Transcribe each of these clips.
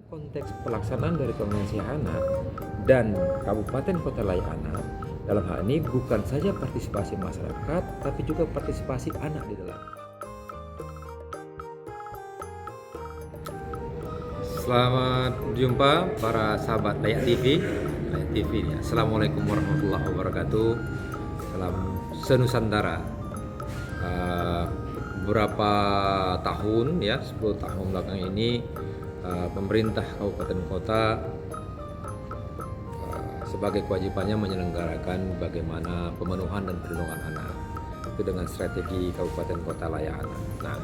Konteks pelaksanaan dari Konvensi Anak dan Kabupaten Kota Layak Anak dalam hal ini bukan saja partisipasi masyarakat, tapi juga partisipasi anak di dalam. Selamat jumpa para sahabat Layak TV. Layak TV ya. Assalamualaikum warahmatullahi wabarakatuh. Salam senusantara. Beberapa tahun ya, 10 tahun belakang ini pemerintah kabupaten kota sebagai kewajibannya menyelenggarakan bagaimana pemenuhan dan perlindungan anak itu dengan strategi kabupaten kota layak anak. Nah,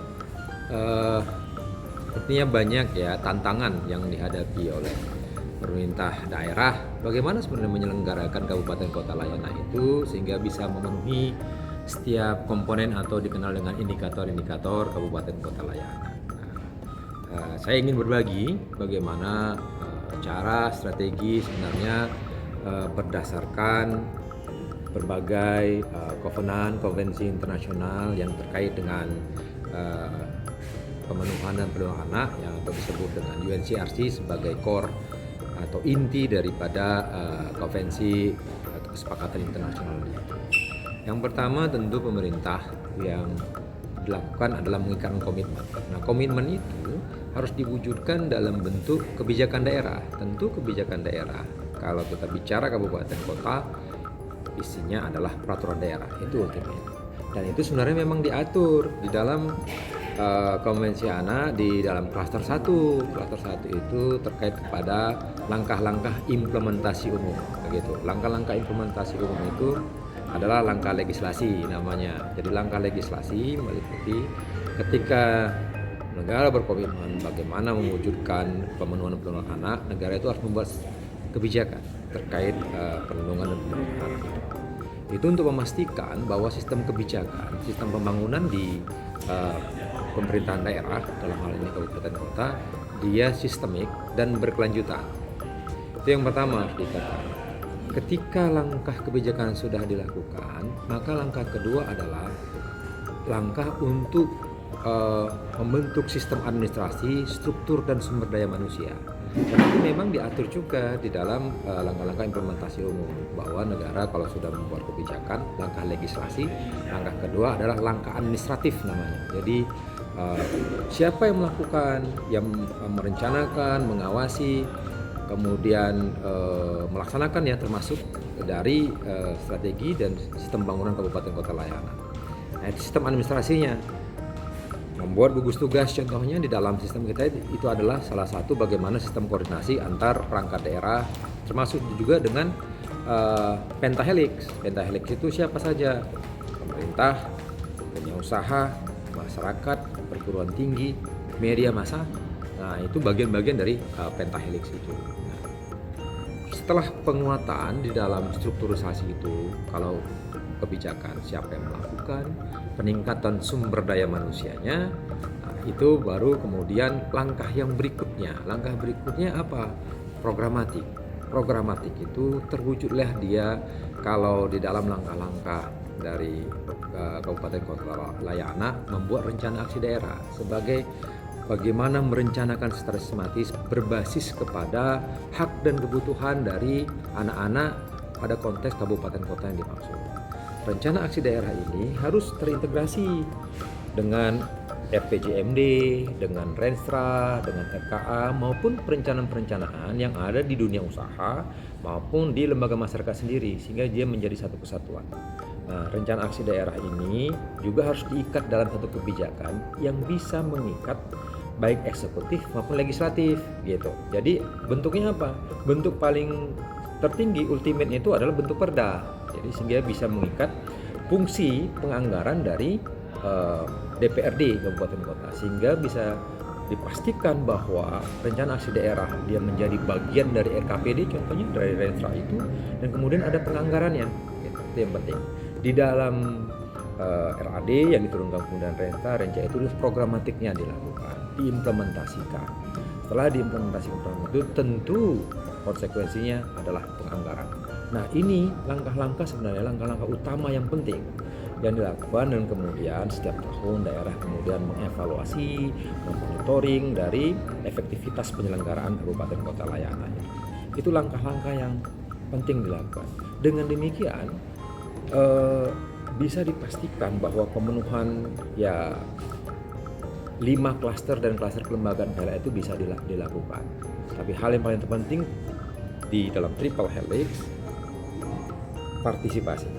artinya banyak ya tantangan yang dihadapi oleh pemerintah daerah bagaimana sebenarnya menyelenggarakan kabupaten kota layak anak itu sehingga bisa memenuhi setiap komponen atau dikenal dengan indikator-indikator kabupaten kota layak anak. Saya ingin berbagi bagaimana cara strategi sebenarnya berdasarkan berbagai kovenan konvensi internasional yang terkait dengan pemenuhan dan perlindungan anak yang disebut dengan UNCRC sebagai core atau inti daripada konvensi atau kesepakatan internasional itu. Yang pertama tentu pemerintah yang dilakukan adalah mengikatkan komitmen. Nah, komitmen itu harus diwujudkan dalam bentuk kebijakan daerah. Tentu kebijakan daerah, kalau kita bicara kabupaten kota, isinya adalah peraturan daerah, itu ultimate. Dan itu sebenarnya memang diatur di dalam Konvensi Anak di dalam klaster 1. Klaster 1 itu terkait kepada langkah-langkah implementasi umum, begitu. Langkah-langkah implementasi umum itu adalah langkah legislasi namanya. Jadi langkah legislasi meliputi ketika negara berkomitmen bagaimana mewujudkan pemenuhan dan perlindungan anak, negara itu harus membuat kebijakan terkait perlindungan dan perlindungan anak itu untuk memastikan bahwa sistem kebijakan, sistem pembangunan di pemerintahan daerah dalam hal ini kabupaten kota dia sistemik dan berkelanjutan. Itu yang pertama harus dikatakan. Ketika langkah kebijakan sudah dilakukan, maka langkah kedua adalah langkah untuk membentuk sistem administrasi, struktur dan sumber daya manusia. Dan itu memang diatur juga di dalam langkah-langkah implementasi umum bahwa negara kalau sudah membuat kebijakan, langkah legislasi, langkah kedua adalah langkah administratif namanya. Jadi siapa yang melakukan, yang merencanakan, mengawasi, kemudian melaksanakan ya termasuk dari strategi dan sistem bangunan kabupaten kota layak anak. Nah, sistem administrasinya membuat gugus tugas contohnya di dalam sistem kita itu adalah salah satu bagaimana sistem koordinasi antar perangkat daerah termasuk juga dengan pentahelix. Pentahelix itu siapa saja? Pemerintah, dunia usaha, masyarakat, perguruan tinggi, media massa. Nah, itu bagian-bagian dari pentahelix itu. Nah, setelah penguatan di dalam strukturisasi itu, kalau kebijakan siapa yang melakukan, peningkatan sumber daya manusianya, nah, itu baru kemudian langkah yang berikutnya. Langkah berikutnya apa? Programatik. Programatik itu terwujudlah dia kalau di dalam langkah-langkah dari Kabupaten Kota Layak Anak membuat rencana aksi daerah sebagai bagaimana merencanakan secara sistematis berbasis kepada hak dan kebutuhan dari anak-anak pada konteks kabupaten kota yang dimaksud. Rencana aksi daerah ini harus terintegrasi dengan RPJMD, dengan Renstra, dengan RKA maupun perencanaan-perencanaan yang ada di dunia usaha maupun di lembaga masyarakat sendiri sehingga dia menjadi satu kesatuan. Nah, rencana aksi daerah ini juga harus diikat dalam satu kebijakan yang bisa mengikat baik eksekutif maupun legislatif gitu. Jadi bentuknya apa? Bentuk paling tertinggi ultimate itu adalah bentuk perda. Jadi sehingga bisa mengikat fungsi penganggaran dari DPRD kabupaten kota sehingga bisa dipastikan bahwa rencana aksi daerah dia menjadi bagian dari RKPD contohnya dari Renstra itu dan kemudian ada penganggarannya gitu. Itu yang penting di dalam RAD yang diturunkan kemudian Renstra itu programatiknya dilakukan diimplementasikan. Setelah diimplementasikan itu tentu konsekuensinya adalah penganggaran. Nah, ini langkah-langkah sebenarnya langkah-langkah utama yang penting yang dilakukan, dan kemudian setiap tahun daerah kemudian mengevaluasi, memonitoring dari efektivitas penyelenggaraan kabupaten kota layanan. Itu langkah-langkah yang penting dilakukan. Dengan demikian bisa dipastikan bahwa pemenuhan 5 klaster dan klaster kelembagaan KLA itu bisa dilakukan. Tapi hal yang paling terpenting di dalam triple helix, partisipasi.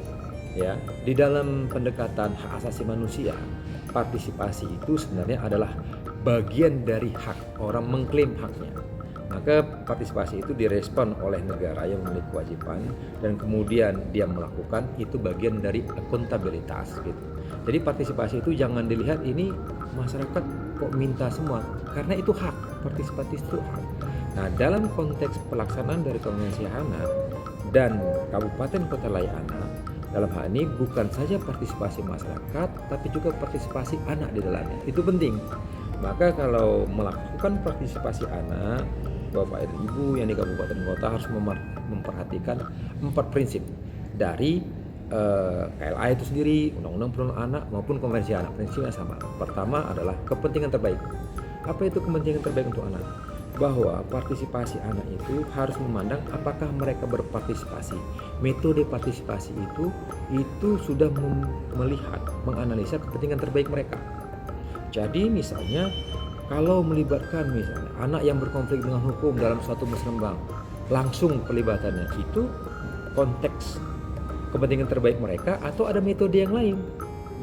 Ya, di dalam pendekatan hak asasi manusia, partisipasi itu sebenarnya adalah bagian dari hak, orang mengklaim haknya. Maka partisipasi itu direspon oleh negara yang memiliki kewajiban, dan kemudian dia melakukan, itu bagian dari akuntabilitas gitu. Jadi partisipasi itu jangan dilihat ini masyarakat kok minta semua, karena itu hak, partisipatif itu hak. Nah, dalam konteks pelaksanaan dari Konvensi HANA dan Kabupaten Kota Layanan, dalam hal ini bukan saja partisipasi masyarakat, tapi juga partisipasi anak di dalamnya. Itu penting. Maka kalau melakukan partisipasi anak, Bapak dan Ibu yang di kabupaten kota harus memperhatikan 4 prinsip dari KLA itu sendiri, Undang-Undang Perlindungan Anak maupun Konvensi Anak. Prinsipnya sama. Pertama adalah kepentingan terbaik. Apa itu kepentingan terbaik untuk anak? Bahwa partisipasi anak itu harus memandang apakah mereka berpartisipasi. Metode partisipasi itu sudah melihat, menganalisa kepentingan terbaik mereka. Jadi misalnya kalau melibatkan misalnya anak yang berkonflik dengan hukum dalam suatu musrembang, langsung pelibatannya itu konteks kepentingan terbaik mereka, atau ada metode yang lain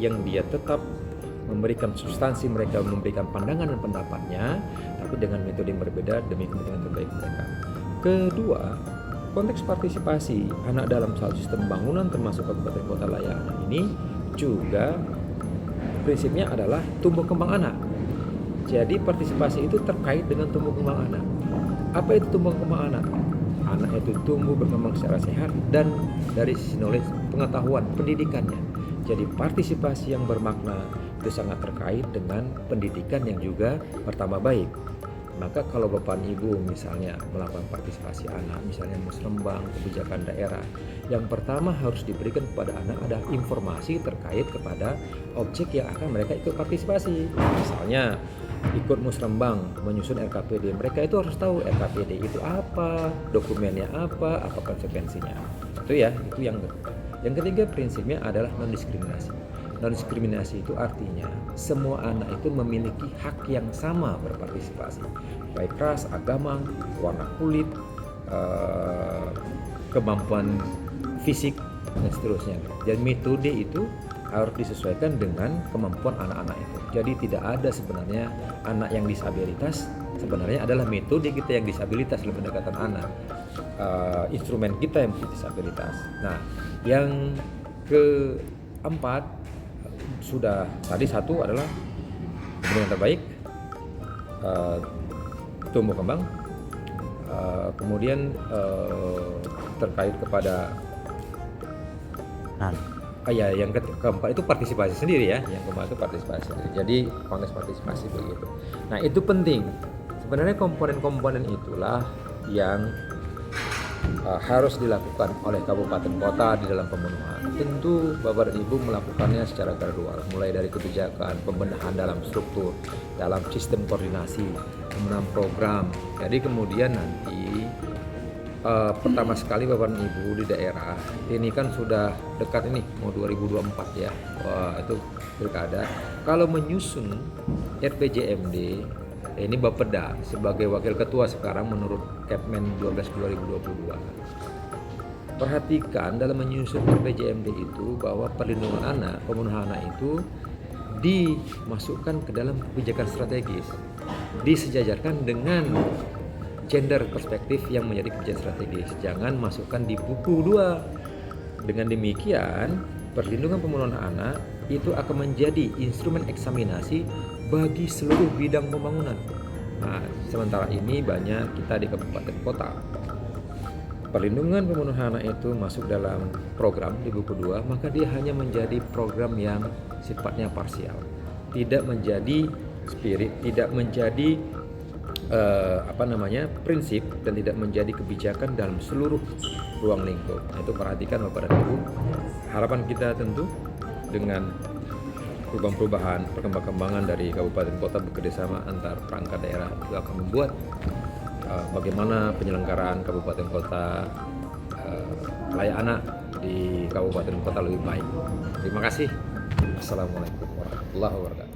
yang dia tetap memberikan substansi, mereka memberikan pandangan dan pendapatnya, tapi dengan metode yang berbeda demi kepentingan terbaik mereka. Kedua, konteks partisipasi anak dalam satu sistem bangunan termasuk kabupaten kota layanan ini juga prinsipnya adalah tumbuh kembang anak. Jadi partisipasi itu terkait dengan tumbuh kembang anak. Apa itu tumbuh kembang anak? Anak itu tumbuh berkembang secara sehat dan dari sisi knowledge, pengetahuan, pendidikannya. Jadi partisipasi yang bermakna itu sangat terkait dengan pendidikan yang juga bertambah baik. Maka kalau Bapak dan Ibu misalnya melakukan partisipasi anak, misalnya musrembang, kebijakan daerah, yang pertama harus diberikan kepada anak adalah informasi terkait kepada objek yang akan mereka ikut partisipasi. Misalnya ikut musrembang menyusun RKPD, mereka itu harus tahu RKPD itu apa, dokumennya apa konsekuensinya. Itu yang kedua. Yang ketiga prinsipnya adalah non-diskriminasi. Non-diskriminasi itu artinya semua anak itu memiliki hak yang sama berpartisipasi, baik ras, agama, warna kulit, kemampuan fisik dan seterusnya. Dan metode itu harus disesuaikan dengan kemampuan anak-anak itu. Jadi tidak ada sebenarnya anak yang disabilitas, sebenarnya adalah metode kita yang disabilitas dalam pendekatan anak, instrumen kita yang disabilitas. Nah, yang keempat sudah tadi, satu adalah kepentingan terbaik, tumbuh kembang, kemudian terkait kepada yang keempat itu partisipasi sendiri ya. Yang keempat itu partisipasi sendiri. Jadi konteks partisipasi begitu. Nah, itu penting. Sebenarnya komponen-komponen itulah yang harus dilakukan oleh kabupaten kota di dalam pemenuhan. Tentu Bapak dan Ibu melakukannya secara gradual, mulai dari kebijakan, pembenahan dalam struktur, dalam sistem koordinasi, pembenahan program. Jadi kemudian nanti pertama sekali Bapak dan Ibu di daerah ini kan sudah dekat ini mau 2024 ya. Itu pilkada. Kalau menyusun RPJMD, ini Bapeda sebagai wakil ketua sekarang menurut Kepmen 12 2022. Perhatikan dalam menyusun RPJMD itu bahwa perlindungan anak, pemenuhan anak itu dimasukkan ke dalam kebijakan strategis, disejajarkan dengan gender perspektif yang menjadi kebijakan strategis. Jangan masukkan di buku 2. Dengan demikian, perlindungan pemenuhan anak itu akan menjadi instrumen eksaminasi bagi seluruh bidang pembangunan. Nah, sementara ini banyak kita di kabupaten kota, perlindungan pemenuhan anak itu masuk dalam program di buku 2, maka dia hanya menjadi program yang sifatnya parsial, tidak menjadi spirit, tidak menjadi prinsip, dan tidak menjadi kebijakan dalam seluruh ruang lingkup. Nah, itu perhatikan Bapak dan Ibu. Harapan kita tentu dengan perubahan-perubahan, perkembangan dari kabupaten kota bekerjasama antar perangkat daerah juga akan membuat bagaimana penyelenggaraan kabupaten kota layak anak di kabupaten kota lebih baik. Terima kasih. Assalamualaikum warahmatullahi wabarakatuh.